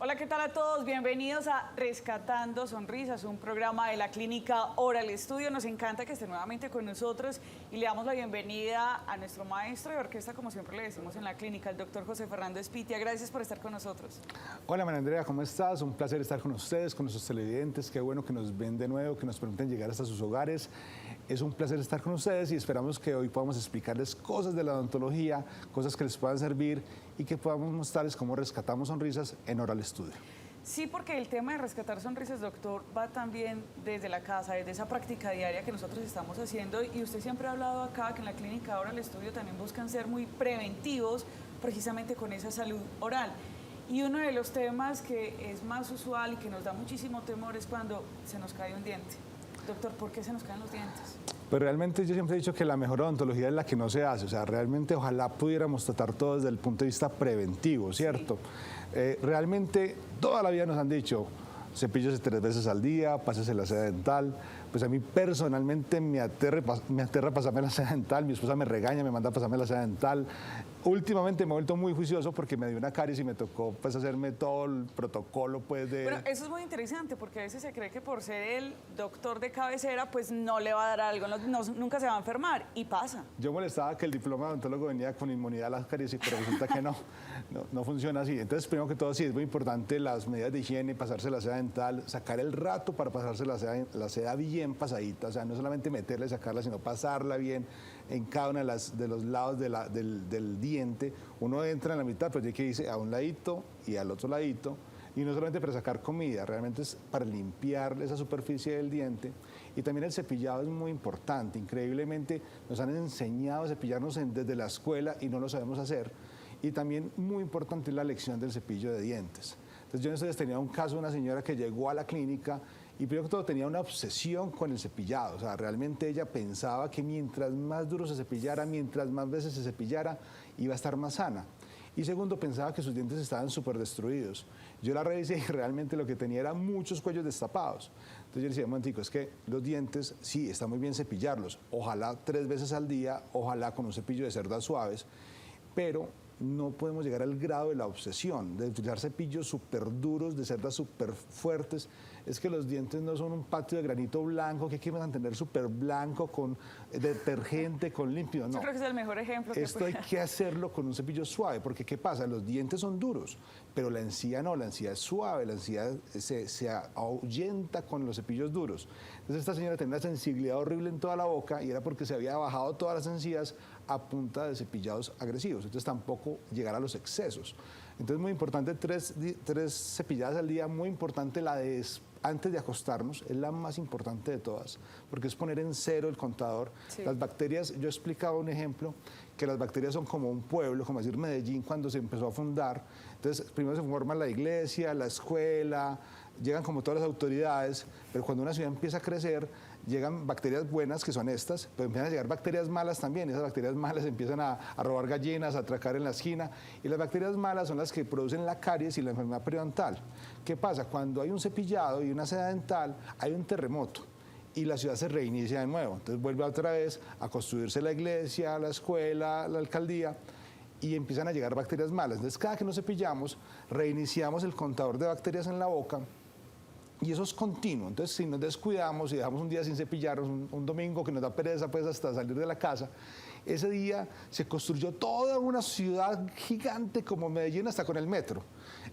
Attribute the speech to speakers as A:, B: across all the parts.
A: Hola, ¿qué tal a todos? Bienvenidos a Rescatando Sonrisas, un programa de la Clínica Oral Studio. Nos encanta que esté nuevamente con nosotros y le damos la bienvenida a nuestro maestro de orquesta, como siempre le decimos en la clínica, el doctor José Fernando Espitia. Gracias por estar con nosotros.
B: Hola, María Andrea, ¿cómo estás? Un placer estar con ustedes, con nuestros televidentes. Qué bueno que nos ven de nuevo, que nos permiten llegar hasta sus hogares. Es un placer estar con ustedes y esperamos que hoy podamos explicarles cosas de la odontología, cosas que les puedan servir y que podamos mostrarles cómo rescatamos sonrisas en Oral Studio.
A: Sí, porque el tema de rescatar sonrisas, doctor, va también desde la casa, desde esa práctica diaria que nosotros estamos haciendo. Y usted siempre ha hablado acá que en la Clínica Oral Studio también buscan ser muy preventivos precisamente con esa salud oral. Y uno de los temas que es más usual y que nos da muchísimo temor es cuando se nos cae un diente. Doctor, ¿por qué se nos caen los dientes?
B: Pues realmente yo siempre he dicho que la mejor odontología es la que no se hace. O sea, realmente ojalá pudiéramos tratar todo desde el punto de vista preventivo, ¿cierto? Sí. Realmente toda la vida nos han dicho, cepíllese 3 veces al día, pásese la seda dental. Pues a mí personalmente me aterra pasarme la seda dental, mi esposa me regaña, me manda a pasarme la seda dental. Últimamente me he vuelto muy juicioso porque me dio una caries y me tocó pues hacerme todo el protocolo pues de...
A: Bueno, eso es muy interesante porque a veces se cree que por ser el doctor de cabecera pues no le va a dar algo, nunca se va a enfermar y pasa.
B: Yo molestaba que el diploma de odontólogo venía con inmunidad a las caries, pero resulta que no funciona así. Entonces, primero que todo sí es muy importante las medidas de higiene, pasarse la seda dental, sacar el rato para pasarse la seda bien pasadita, o sea, no solamente meterla y sacarla, sino pasarla bien en cada uno de los lados del diente. Uno entra en la mitad, pero hay que irse a un ladito y al otro ladito, y no solamente para sacar comida, realmente es para limpiar esa superficie del diente. Y también el cepillado es muy importante. Increíblemente nos han enseñado a cepillarnos desde la escuela y no lo sabemos hacer. Y también muy importante la elección del cepillo de dientes. Entonces yo en estos días tenía un caso de una señora que llegó a la clínica y primero que todo tenía una obsesión con el cepillado. O sea, realmente ella pensaba que mientras más duro se cepillara, mientras más veces se cepillara, iba a estar más sana. Y segundo, pensaba que sus dientes estaban súper destruidos. Yo la revisé y realmente lo que tenía era muchos cuellos destapados. Entonces yo le decía, momentico, es que los dientes, sí, está muy bien cepillarlos. Ojalá 3 veces al día, ojalá con un cepillo de cerdas suaves, pero no podemos llegar al grado de la obsesión, de utilizar cepillos súper duros, de cerdas súper fuertes. Es que los dientes no son un patio de granito blanco que hay que mantener súper blanco, con detergente, con limpio. No.
A: Yo creo que es el mejor ejemplo.
B: Esto hay que hacerlo con un cepillo suave, porque ¿qué pasa? Los dientes son duros, pero la encía no, la encía es suave, la encía se ahuyenta con los cepillos duros. Entonces esta señora tenía una sensibilidad horrible en toda la boca y era porque se había bajado todas las encías a punta de cepillados agresivos. Entonces tampoco llegar a los excesos. Entonces muy importante, tres cepilladas al día, muy importante la de antes de acostarnos, es la más importante de todas, porque es poner en cero el contador. Sí. Las bacterias, yo explicaba un ejemplo, que las bacterias son como un pueblo, como decir Medellín cuando se empezó a fundar. Entonces primero se forma la iglesia, la escuela, llegan como todas las autoridades, pero cuando una ciudad empieza a crecer, llegan bacterias buenas, que son estas, pero empiezan a llegar bacterias malas también. Esas bacterias malas empiezan a robar gallinas, a atracar en la esquina, y las bacterias malas son las que producen la caries y la enfermedad periodontal. ¿Qué pasa? Cuando hay un cepillado y una seda dental, hay un terremoto y la ciudad se reinicia de nuevo. Entonces vuelve otra vez a construirse la iglesia, la escuela, la alcaldía, y empiezan a llegar bacterias malas. Entonces cada que nos cepillamos, reiniciamos el contador de bacterias en la boca. Y eso es continuo. Entonces, si nos descuidamos y dejamos un día sin cepillarnos, un domingo que nos da pereza pues hasta salir de la casa, ese día se construyó toda una ciudad gigante como Medellín hasta con el metro.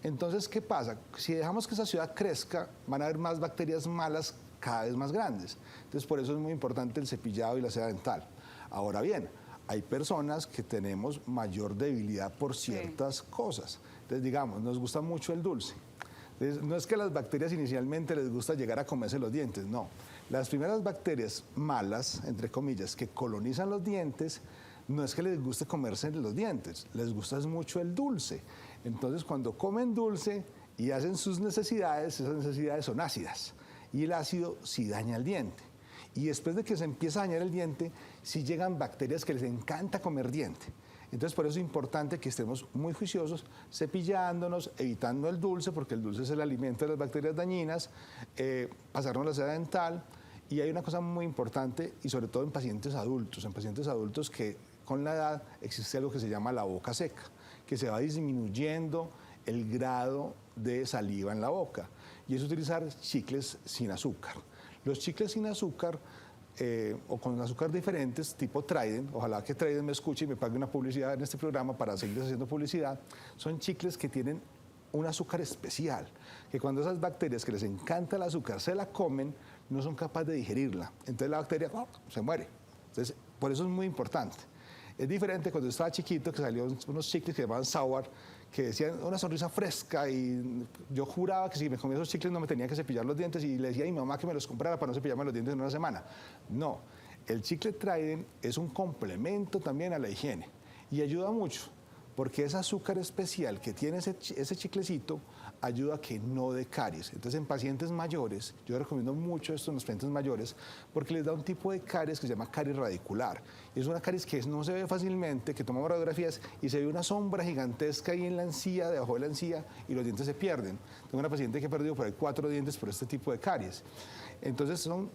B: Entonces, ¿qué pasa? Si dejamos que esa ciudad crezca, van a haber más bacterias malas cada vez más grandes. Entonces, por eso es muy importante el cepillado y la seda dental. Ahora bien, hay personas que tenemos mayor debilidad por ciertas cosas. Entonces, digamos, nos gusta mucho el dulce. Entonces, no es que a las bacterias inicialmente les gusta llegar a comerse los dientes, no. Las primeras bacterias malas, entre comillas, que colonizan los dientes, no es que les guste comerse los dientes, les gusta mucho el dulce. Entonces, cuando comen dulce y hacen sus necesidades, esas necesidades son ácidas. Y el ácido sí daña el diente. Y después de que se empieza a dañar el diente, sí llegan bacterias que les encanta comer diente. Entonces, por eso es importante que estemos muy juiciosos, cepillándonos, evitando el dulce, porque el dulce es el alimento de las bacterias dañinas, pasarnos la seda dental. Y hay una cosa muy importante, y sobre todo en pacientes adultos que con la edad existe algo que se llama la boca seca, que se va disminuyendo el grado de saliva en la boca, y es utilizar chicles sin azúcar. Los chicles sin azúcar o con azúcar diferentes, tipo Trident, ojalá que Trident me escuche y me pague una publicidad en este programa para seguir haciendo publicidad, son chicles que tienen un azúcar especial, que cuando esas bacterias que les encanta el azúcar se la comen, no son capaces de digerirla. Entonces la bacteria se muere. Entonces, por eso es muy importante. Es diferente cuando yo estaba chiquito, que salieron unos chicles que se llamaban Sour, que decían una sonrisa fresca, y yo juraba que si me comía esos chicles no me tenía que cepillar los dientes, y le decía a mi mamá que me los comprara para no cepillarme los dientes en una semana. No, el chicle Trident es un complemento también a la higiene y ayuda mucho, porque ese azúcar especial que tiene ese chiclecito ayuda a que no dé caries. Entonces, en pacientes mayores, yo recomiendo mucho esto en los pacientes mayores, porque les da un tipo de caries que se llama caries radicular. Y es una caries que no se ve fácilmente, que tomamos radiografías y se ve una sombra gigantesca ahí en la encía, debajo de la encía, y los dientes se pierden. Tengo una paciente que ha perdido por ahí 4 dientes por este tipo de caries. Entonces, son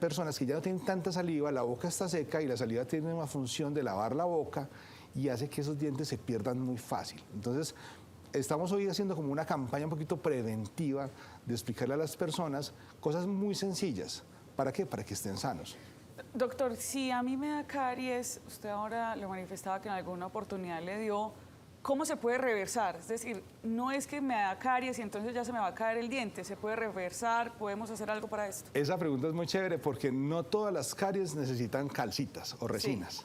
B: personas que ya no tienen tanta saliva, la boca está seca y la saliva tiene una función de lavar la boca y hace que esos dientes se pierdan muy fácil. Entonces, estamos hoy haciendo como una campaña un poquito preventiva de explicarle a las personas cosas muy sencillas. ¿Para qué? Para que estén sanos.
A: Doctor, si a mí me da caries, usted ahora le manifestaba que en alguna oportunidad le dio, ¿cómo se puede reversar? Es decir, no es que me da caries y entonces ya se me va a caer el diente, ¿se puede reversar? ¿Podemos hacer algo para esto?
B: Esa pregunta es muy chévere porque no todas las caries necesitan calcitas o resinas. Sí.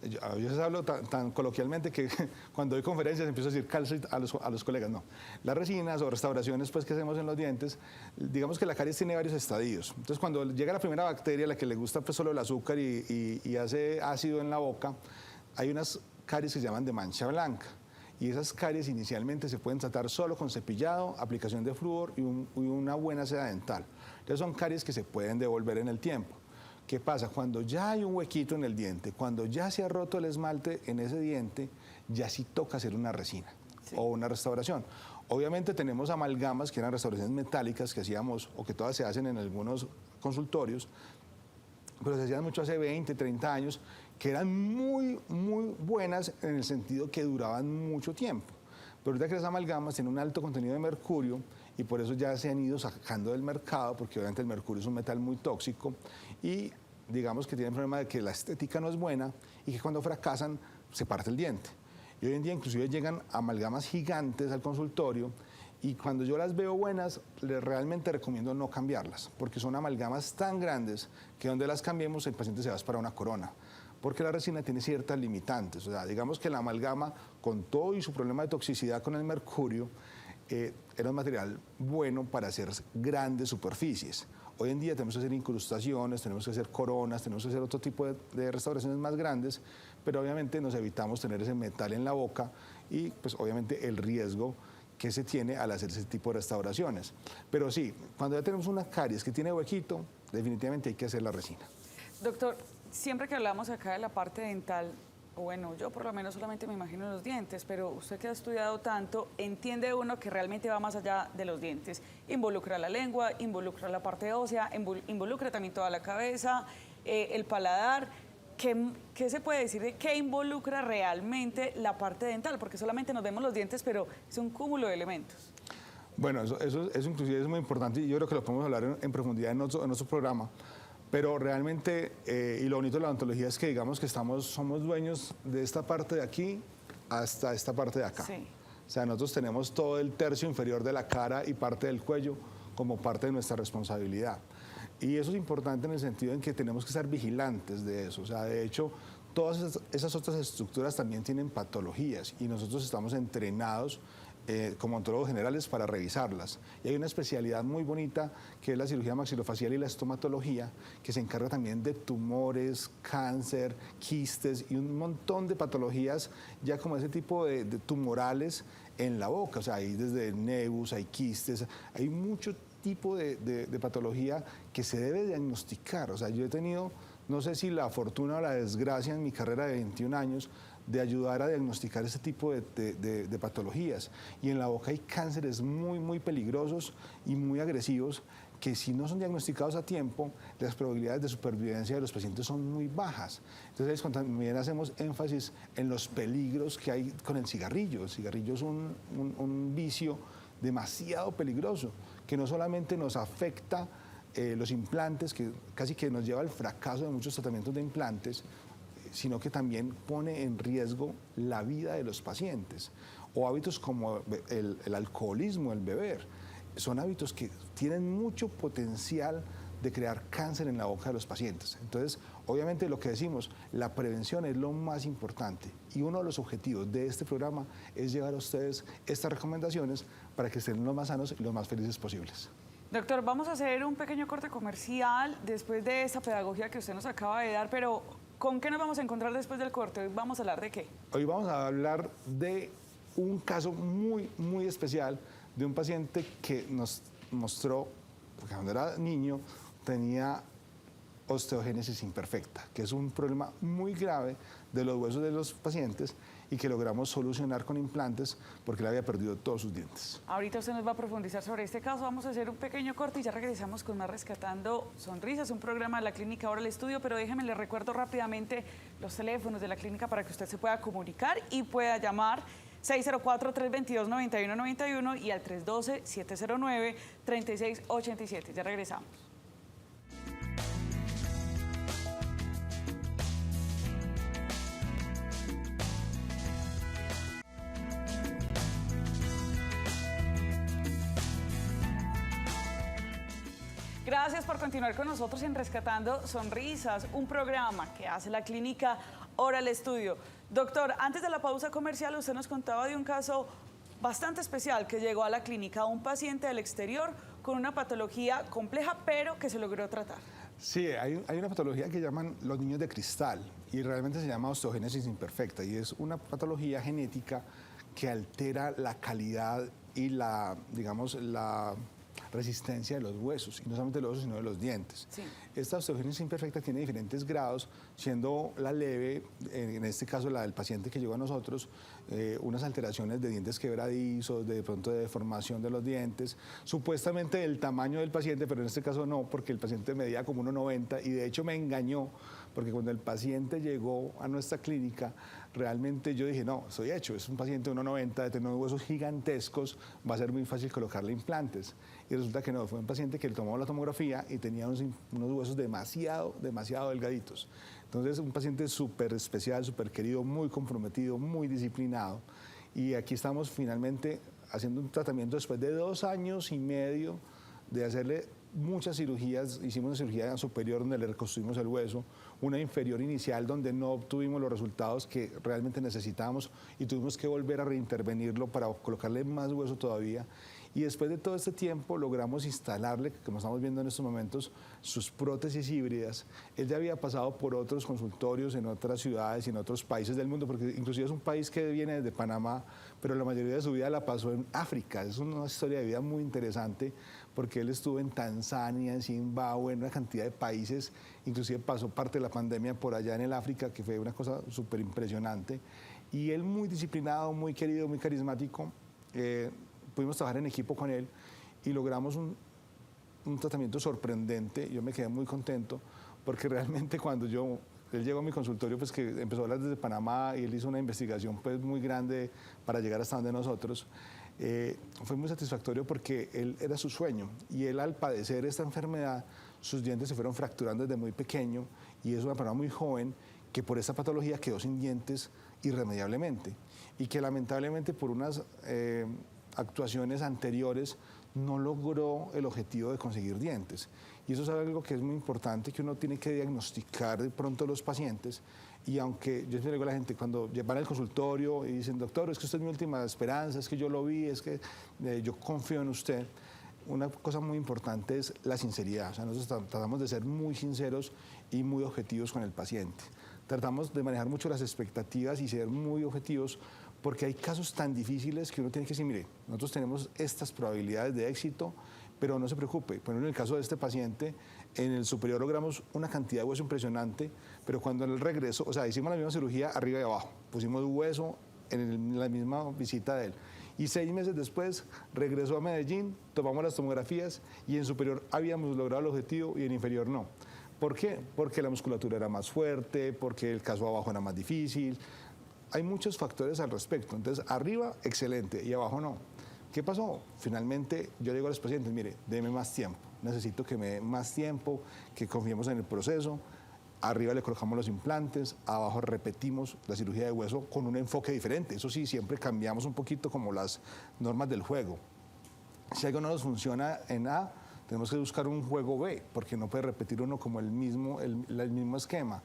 B: Yo a veces hablo tan coloquialmente que cuando doy conferencias empiezo a decir calcit a los colegas. No, las resinas o restauraciones pues, que hacemos en los dientes, digamos que la caries tiene varios estadios. Entonces, cuando llega la primera bacteria, la que le gusta pues, solo el azúcar y hace ácido en la boca, hay unas caries que se llaman de mancha blanca. Y esas caries inicialmente se pueden tratar solo con cepillado, aplicación de flúor y una buena seda dental. Entonces, son caries que se pueden devolver en el tiempo. ¿Qué pasa? Cuando ya hay un huequito en el diente, cuando ya se ha roto el esmalte en ese diente, ya sí toca hacer una resina o una restauración. Obviamente tenemos amalgamas, que eran restauraciones metálicas que hacíamos o que todas se hacen en algunos consultorios, pero se hacían mucho hace 20, 30 años, que eran muy, muy buenas en el sentido que duraban mucho tiempo. Pero ahorita que las amalgamas tienen un alto contenido de mercurio y por eso ya se han ido sacando del mercado, porque obviamente el mercurio es un metal muy tóxico y digamos que tienen el problema de que la estética no es buena y que cuando fracasan se parte el diente. Y hoy en día inclusive llegan amalgamas gigantes al consultorio y cuando yo las veo buenas, realmente recomiendo no cambiarlas, porque son amalgamas tan grandes que donde las cambiemos el paciente se va para una corona. Porque la resina tiene ciertas limitantes. O sea, digamos que la amalgama, con todo y su problema de toxicidad con el mercurio, era un material bueno para hacer grandes superficies. Hoy en día tenemos que hacer incrustaciones, tenemos que hacer coronas, tenemos que hacer otro tipo de restauraciones más grandes, pero obviamente nos evitamos tener ese metal en la boca y pues obviamente el riesgo que se tiene al hacer ese tipo de restauraciones. Pero sí, cuando ya tenemos una caries que tiene huequito, definitivamente hay que hacer la resina.
A: Doctor, siempre que hablamos acá de la parte dental, bueno, yo por lo menos solamente me imagino los dientes, pero usted que ha estudiado tanto, entiende uno que realmente va más allá de los dientes. Involucra la lengua, involucra la parte ósea, involucra también toda la cabeza, el paladar. ¿Qué se puede decir de qué involucra realmente la parte dental? Porque solamente nos vemos los dientes, pero es un cúmulo de elementos.
B: Bueno, eso inclusive es muy importante y yo creo que lo podemos hablar en profundidad en nuestro programa. Pero realmente, y lo bonito de la odontología es que digamos que somos dueños de esta parte de aquí hasta esta parte de acá.
A: Sí.
B: O sea, nosotros tenemos todo el tercio inferior de la cara y parte del cuello como parte de nuestra responsabilidad. Y eso es importante en el sentido en que tenemos que estar vigilantes de eso. O sea, de hecho, todas esas otras estructuras también tienen patologías y nosotros estamos entrenados como odontólogos generales para revisarlas. Y hay una especialidad muy bonita que es la cirugía maxilofacial y la estomatología, que se encarga también de tumores, cáncer, quistes y un montón de patologías ya como ese tipo de tumorales en la boca. O sea, hay desde nebus, hay quistes, hay mucho tipo de patología que se debe diagnosticar. O sea, yo he tenido, no sé si la fortuna o la desgracia en mi carrera de 21 años, de ayudar a diagnosticar ese tipo de patologías. Y en la boca hay cánceres muy, muy peligrosos y muy agresivos que si no son diagnosticados a tiempo, las probabilidades de supervivencia de los pacientes son muy bajas. Entonces también hacemos énfasis en los peligros que hay con el cigarrillo. El cigarrillo es un vicio demasiado peligroso, que no solamente nos afecta los implantes, que casi que nos lleva al fracaso de muchos tratamientos de implantes, sino que también pone en riesgo la vida de los pacientes. O hábitos como el alcoholismo, el beber. Son hábitos que tienen mucho potencial de crear cáncer en la boca de los pacientes. Entonces, obviamente lo que decimos, la prevención es lo más importante y uno de los objetivos de este programa es llevar a ustedes estas recomendaciones para que estén lo más sanos y lo más felices posibles.
A: Doctor, vamos a hacer un pequeño corte comercial después de esta pedagogía que usted nos acaba de dar, pero ¿con qué nos vamos a encontrar después del corte? Hoy vamos a hablar de qué.
B: Hoy vamos a hablar de un caso muy especial de un paciente que nos mostró, porque cuando era niño tenía osteogénesis imperfecta, que es un problema muy grave de los huesos de los pacientes y que logramos solucionar con implantes porque él había perdido todos sus dientes.
A: Ahorita usted nos va a profundizar sobre este caso, vamos a hacer un pequeño corte y ya regresamos con más Rescatando Sonrisas, un programa de la Clínica Oral Estudio, pero déjeme, le recuerdo rápidamente los teléfonos de la clínica para que usted se pueda comunicar y pueda llamar 604-322-9191 y al 312-709-3687. Ya regresamos. Gracias por continuar con nosotros en Rescatando Sonrisas, un programa que hace la Clínica Oral Estudio. Doctor, antes de la pausa comercial usted nos contaba de un caso bastante especial que llegó a la clínica, un paciente del exterior con una patología compleja pero que se logró tratar.
B: Sí, hay una patología que llaman los niños de cristal y realmente se llama osteogénesis imperfecta y es una patología genética que altera la calidad y la resistencia de los huesos, y no solamente de los huesos, sino de los dientes.
A: Sí.
B: Esta osteogénesis imperfecta tiene diferentes grados, siendo la leve, en este caso la del paciente que llegó a nosotros, unas alteraciones de dientes quebradizos, de pronto de deformación de los dientes, supuestamente del tamaño del paciente, pero en este caso no, porque el paciente medía como 1,90 y de hecho me engañó, porque cuando el paciente llegó a nuestra clínica, realmente yo dije, no, estoy hecho, es un paciente de 1,90, de tener unos huesos gigantescos, va a ser muy fácil colocarle implantes. Y resulta que no, fue un paciente que le tomó la tomografía y tenía unos huesos demasiado delgaditos. Entonces, un paciente súper especial, súper querido, muy comprometido, muy disciplinado. Y aquí estamos finalmente haciendo un tratamiento después de 2 años y medio de hacerle muchas cirugías. Hicimos una cirugía superior donde le reconstruimos el hueso, una inferior inicial donde no obtuvimos los resultados que realmente necesitábamos y tuvimos que volver a reintervenirlo para colocarle más hueso todavía. Y después de todo este tiempo logramos instalarle, como estamos viendo en estos momentos, sus prótesis híbridas. Él ya había pasado por otros consultorios en otras ciudades y en otros países del mundo, porque inclusive es un país que viene desde Panamá, pero la mayoría de su vida la pasó en África. Es una historia de vida muy interesante, porque él estuvo en Tanzania, en Zimbabue, en una cantidad de países, inclusive pasó parte de la pandemia por allá en el África, que fue una cosa súper impresionante. Y él muy disciplinado, muy querido, muy carismático. Pudimos trabajar en equipo con él y logramos un tratamiento sorprendente. Yo me quedé muy contento porque realmente cuando él llegó a mi consultorio, pues que empezó a hablar desde Panamá y él hizo una investigación pues muy grande para llegar hasta donde nosotros, fue muy satisfactorio porque él era su sueño y él al padecer esta enfermedad, sus dientes se fueron fracturando desde muy pequeño y es una persona muy joven que por esta patología quedó sin dientes irremediablemente y que lamentablemente por unas actuaciones anteriores no logró el objetivo de conseguir dientes. Y eso es algo que es muy importante, que uno tiene que diagnosticar de pronto a los pacientes. Y aunque yo siempre digo a la gente, cuando van al consultorio y dicen, doctor, es que usted es mi última esperanza, es que yo lo vi, es que yo confío en usted, una cosa muy importante es la sinceridad. O sea, nosotros tratamos de ser muy sinceros y muy objetivos con el paciente. Tratamos de manejar mucho las expectativas y ser muy objetivos, porque hay casos tan difíciles que uno tiene que decir, mire, nosotros tenemos estas probabilidades de éxito, pero no se preocupe. Por ejemplo, en el caso de este paciente, en el superior logramos una cantidad de hueso impresionante, pero cuando en el regreso, o sea, hicimos la misma cirugía arriba y abajo, pusimos hueso en la misma visita de él. Y 6 meses después regresó a Medellín, tomamos las tomografías y en superior habíamos logrado el objetivo y en inferior no. ¿Por qué? Porque la musculatura era más fuerte, porque el caso abajo era más difícil. Hay muchos factores al respecto. Entonces, arriba, excelente, y abajo no. ¿Qué pasó? Finalmente, yo le digo a los pacientes, mire, deme más tiempo. Necesito que me dé más tiempo, que confiemos en el proceso. Arriba le colocamos los implantes, abajo repetimos la cirugía de hueso con un enfoque diferente. Eso sí, siempre cambiamos un poquito como las normas del juego. Si algo no nos funciona en A, tenemos que buscar un juego B, porque no puede repetir uno como el mismo esquema.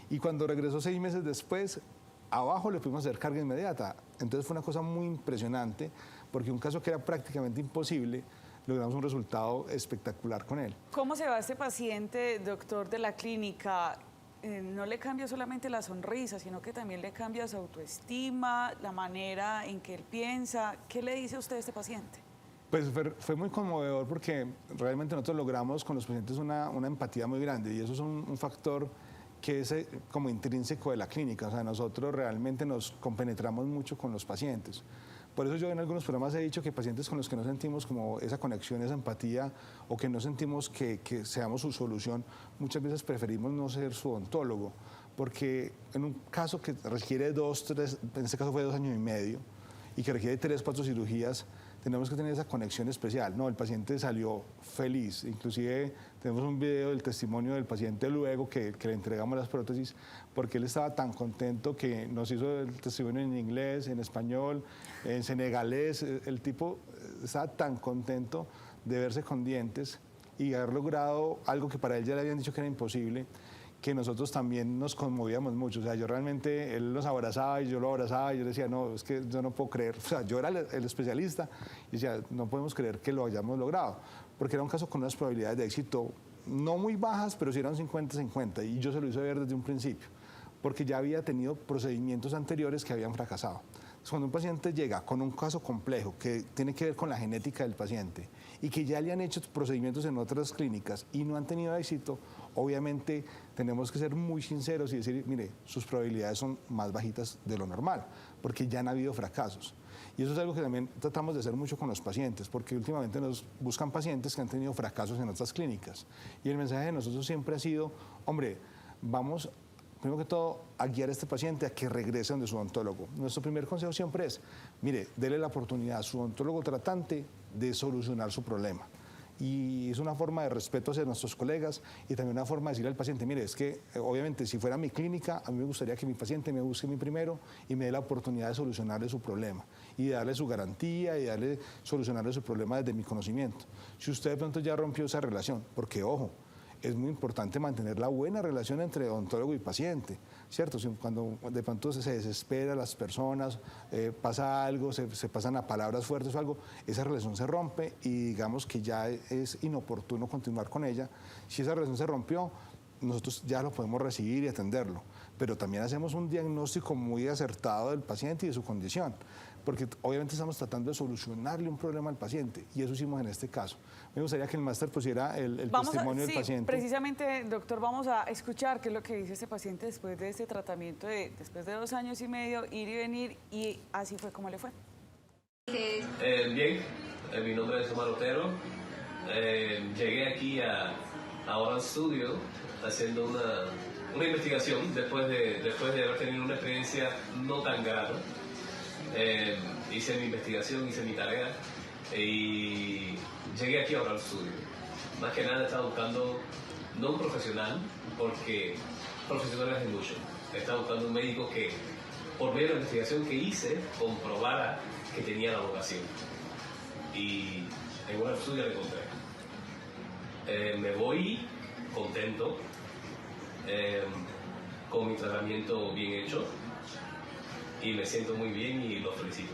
B: Y cuando regresó 6 meses después, abajo le pudimos hacer carga inmediata. Entonces fue una cosa muy impresionante, porque un caso que era prácticamente imposible, logramos un resultado espectacular con él.
A: ¿Cómo se va este paciente, doctor de la clínica? No le cambia solamente la sonrisa, sino que también le cambia su autoestima, la manera en que él piensa. ¿Qué le dice a usted a este paciente?
B: Pues fue muy conmovedor porque realmente nosotros logramos con los pacientes una empatía muy grande y eso es un factor que es como intrínseco de la clínica. O sea, nosotros realmente nos compenetramos mucho con los pacientes. Por eso yo en algunos programas he dicho que pacientes con los que no sentimos como esa conexión, esa empatía o que no sentimos que seamos su solución, muchas veces preferimos no ser su odontólogo. Porque en un caso que requiere 2, 3, en este caso fue 2 años y medio, y que requiere 3, 4 cirugías, tenemos que tener esa conexión especial. No, el paciente salió feliz. Inclusive tenemos un video del testimonio del paciente luego que le entregamos las prótesis, porque él estaba tan contento que nos hizo el testimonio en inglés, en español, en senegalés. El tipo estaba tan contento de verse con dientes y haber logrado algo que para él ya le habían dicho que era imposible, que nosotros también nos conmovíamos mucho. O sea, yo realmente, él los abrazaba y yo lo abrazaba y yo decía, no, es que yo no puedo creer. O sea, yo era el especialista y decía, no podemos creer que lo hayamos logrado. Porque era un caso con unas probabilidades de éxito no muy bajas, pero sí eran 50-50. Y yo se lo hice ver desde un principio, porque ya había tenido procedimientos anteriores que habían fracasado. Entonces, cuando un paciente llega con un caso complejo que tiene que ver con la genética del paciente y que ya le han hecho procedimientos en otras clínicas y no han tenido éxito, obviamente tenemos que ser muy sinceros y decir, mire, sus probabilidades son más bajitas de lo normal, porque ya han habido fracasos. Y eso es algo que también tratamos de hacer mucho con los pacientes, porque últimamente nos buscan pacientes que han tenido fracasos en otras clínicas. Y el mensaje de nosotros siempre ha sido, hombre, vamos primero que todo, a guiar a este paciente a que regrese donde su odontólogo. Nuestro primer consejo siempre es, mire, dele la oportunidad a su odontólogo tratante de solucionar su problema. Y es una forma de respeto hacia nuestros colegas y también una forma de decirle al paciente, mire, es que obviamente si fuera mi clínica, a mí me gustaría que mi paciente me busque a mí primero y me dé la oportunidad de solucionarle su problema y de darle su garantía y de solucionarle su problema desde mi conocimiento. Si usted de pronto ya rompió esa relación, porque ojo, es muy importante mantener la buena relación entre odontólogo y paciente, ¿cierto? Cuando de pronto se desespera las personas, pasa algo, se pasan a palabras fuertes o algo, esa relación se rompe y digamos que ya es inoportuno continuar con ella. Si esa relación se rompió, nosotros ya lo podemos recibir y atenderlo, pero también hacemos un diagnóstico muy acertado del paciente y de su condición, porque obviamente estamos tratando de solucionarle un problema al paciente y eso hicimos en este caso. Me gustaría que el máster pusiera el testimonio del paciente.
A: Precisamente, doctor, vamos a escuchar qué es lo que dice este paciente después de este tratamiento, después de 2 años y medio, ir y venir, y así fue como le fue.
C: Bien, mi nombre es Omar Otero. Llegué aquí a Oral Studio haciendo una investigación después de haber tenido una experiencia no tan grata. Hice mi investigación, hice mi tarea y llegué aquí a Oral Studio. Más que nada estaba buscando no un profesional, porque profesionales hay mucho. Estaba buscando un médico que, por medio de la investigación que hice, comprobara que tenía la vocación. Y en Oral Studio la encontré. Me voy contento, con mi tratamiento bien hecho, y me siento muy bien y lo felicito.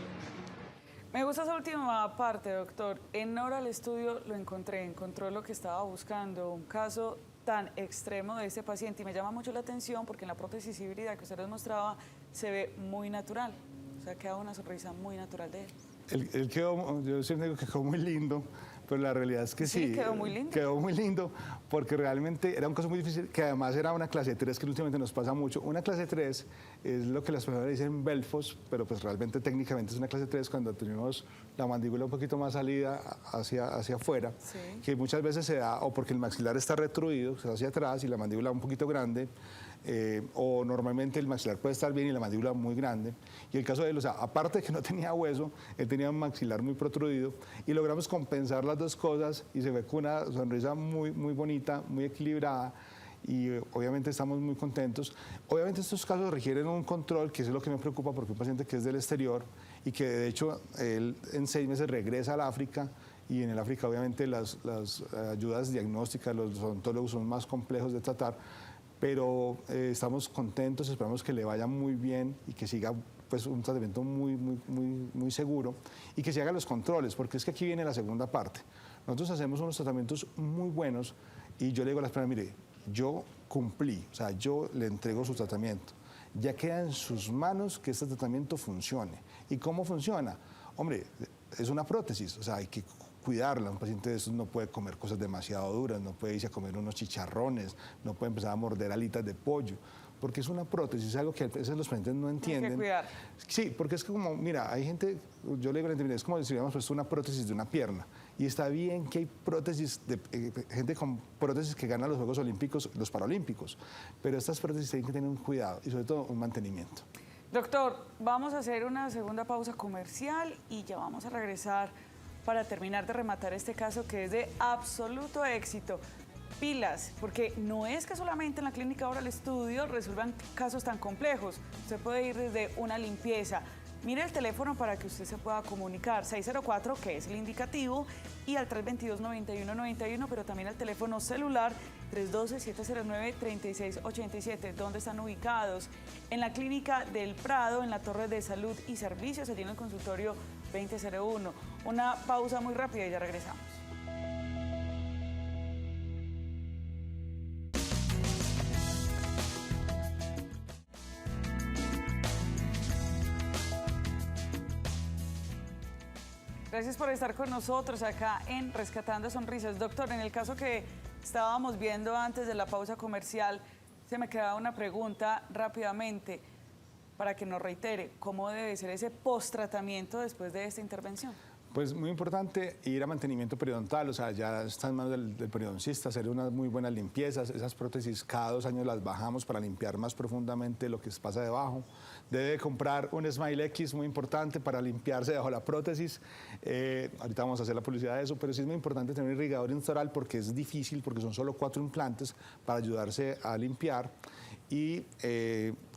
A: Me gusta esa última parte, doctor. En Oral Studio lo encontró lo que estaba buscando, un caso tan extremo de este paciente, y me llama mucho la atención porque en la prótesis híbrida que usted les mostraba se ve muy natural, o sea, queda una sonrisa muy natural de él.
B: Él quedó, yo siempre digo que quedó muy lindo, pero la realidad es que sí.
A: Sí, quedó muy lindo.
B: Quedó muy lindo, porque realmente era un caso muy difícil, que además era una clase 3, que últimamente nos pasa mucho. Una clase 3 es lo que las personas dicen Belfos, pero pues realmente técnicamente es una clase 3 cuando tenemos la mandíbula un poquito más salida hacia afuera,
A: Sí.
B: que muchas veces se da o porque el maxilar está retruido, se va hacia atrás y la mandíbula un poquito grande, o normalmente el maxilar puede estar bien y la mandíbula muy grande. Y el caso de él, o sea, aparte de que no tenía hueso, él tenía un maxilar muy protruido y logramos compensar las dos cosas y se ve con una sonrisa muy, muy bonita, muy equilibrada y obviamente estamos muy contentos. Obviamente estos casos requieren un control, que es lo que me preocupa porque un paciente que es del exterior y que de hecho él en 6 meses regresa al África y en el África obviamente las ayudas diagnósticas, los odontólogos son más complejos de tratar, pero estamos contentos, esperamos que le vaya muy bien y que siga pues, un tratamiento muy seguro y que se hagan los controles, porque es que aquí viene la segunda parte. Nosotros hacemos unos tratamientos muy buenos y yo le digo a las personas, mire, yo cumplí, o sea, yo le entrego su tratamiento. Ya queda en sus manos que este tratamiento funcione. ¿Y cómo funciona? Hombre, es una prótesis, o sea, hay que cuidarla. Un paciente de estos no puede comer cosas demasiado duras, no puede irse a comer unos chicharrones, no puede empezar a morder alitas de pollo, porque es una prótesis, es algo que a veces los pacientes no entienden.
A: Hay que cuidar.
B: Sí, porque es como, mira, hay gente, yo le digo a la gente, mira, es como si hubiéramos puesto una prótesis de una pierna. Y está bien que hay prótesis, gente con prótesis que gana los Juegos Olímpicos, los Paralímpicos, pero estas prótesis tienen que tener un cuidado y sobre todo un mantenimiento.
A: Doctor, vamos a hacer una segunda pausa comercial y ya vamos a regresar para terminar de rematar este caso que es de absoluto éxito. Pilas, porque no es que solamente en la Clínica Oral Studio resuelvan casos tan complejos. Usted puede ir desde una limpieza. Mire el teléfono para que usted se pueda comunicar, 604, que es el indicativo, y al 322-9191, pero también al teléfono celular 312-709-3687. ¿Dónde están ubicados? En la Clínica del Prado, en la Torre de Salud y Servicios, allí en el consultorio 2001. Una pausa muy rápida y ya regresamos. Gracias por estar con nosotros acá en Rescatando Sonrisas. Doctor, en el caso que estábamos viendo antes de la pausa comercial, se me quedaba una pregunta rápidamente para que nos reitere. ¿Cómo debe ser ese post-tratamiento después de esta intervención?
B: Pues muy importante ir a mantenimiento periodontal, o sea, ya está en manos del periodoncista, hacer unas muy buenas limpiezas. Esas prótesis cada 2 años las bajamos para limpiar más profundamente lo que pasa debajo. Debe comprar un Smile X, muy importante, para limpiarse debajo de la prótesis. Ahorita vamos a hacer la publicidad de eso, pero sí es muy importante tener un irrigador intraoral porque es difícil, porque son solo 4 implantes para ayudarse a limpiar y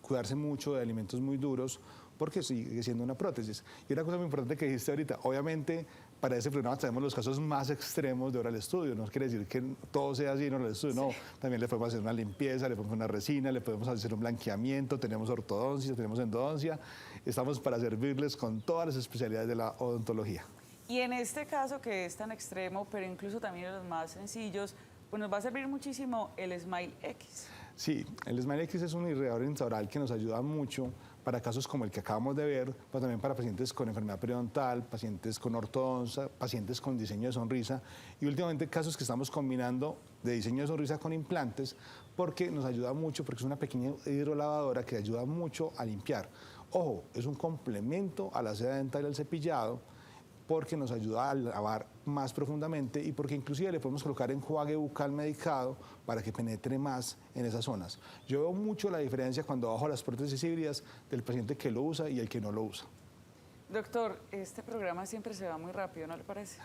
B: cuidarse mucho de alimentos muy duros, porque sigue siendo una prótesis. Y una cosa muy importante que dijiste ahorita, obviamente para ese programa tenemos los casos más extremos de Oral Studio, no quiere decir que todo sea así en Oral Studio, no, también le podemos hacer una limpieza, le podemos una resina, le podemos hacer un blanqueamiento, tenemos ortodoncia, tenemos endodoncia, estamos para servirles con todas las especialidades de la odontología.
A: Y en este caso que es tan extremo, pero incluso también en los más sencillos, pues nos va a servir muchísimo el Smile X.
B: Sí, el Smile X es un irrigador intraoral que nos ayuda mucho para casos como el que acabamos de ver, pero también para pacientes con enfermedad periodontal, pacientes con ortodoncia, pacientes con diseño de sonrisa y últimamente casos que estamos combinando de diseño de sonrisa con implantes porque nos ayuda mucho, porque es una pequeña hidrolavadora que ayuda mucho a limpiar. Ojo, es un complemento a la seda dental y al cepillado porque nos ayuda a lavar más profundamente y porque inclusive le podemos colocar enjuague bucal medicado para que penetre más en esas zonas. Yo veo mucho la diferencia cuando bajo las prótesis híbridas del paciente que lo usa y el que no lo usa.
A: Doctor, este programa siempre se va muy rápido, ¿no le parece?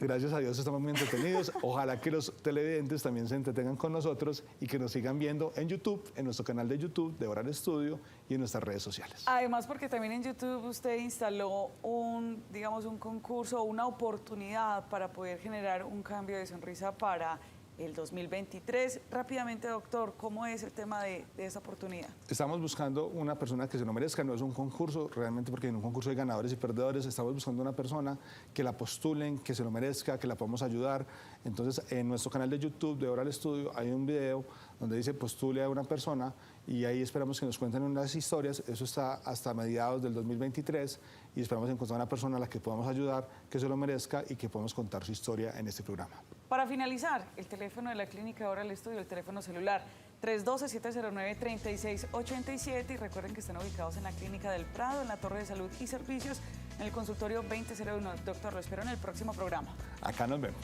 B: Gracias a Dios estamos muy entretenidos. Ojalá que los televidentes también se entretengan con nosotros y que nos sigan viendo en YouTube, en nuestro canal de YouTube de Oral Studio y en nuestras redes sociales.
A: Además, porque también en YouTube usted instaló un concurso, una oportunidad para poder generar un cambio de sonrisa para el 2023. Rápidamente, doctor, ¿cómo es el tema de esa oportunidad?
B: Estamos buscando una persona que se lo merezca, no es un concurso, realmente porque en un concurso hay ganadores y perdedores, estamos buscando una persona que la postulen, que se lo merezca, que la podamos ayudar. Entonces, en nuestro canal de YouTube de Oral Studio hay un video donde dice postule a una persona y ahí esperamos que nos cuenten unas historias. Eso está hasta mediados del 2023 y esperamos encontrar una persona a la que podamos ayudar, que se lo merezca y que podamos contar su historia en este programa.
A: Para finalizar, el teléfono de la Clínica Oral Estudio, el teléfono celular 312-709-3687 y recuerden que están ubicados en la Clínica del Prado, en la Torre de Salud y Servicios, en el consultorio 2001. Doctor, lo espero en el próximo programa.
B: Acá nos vemos.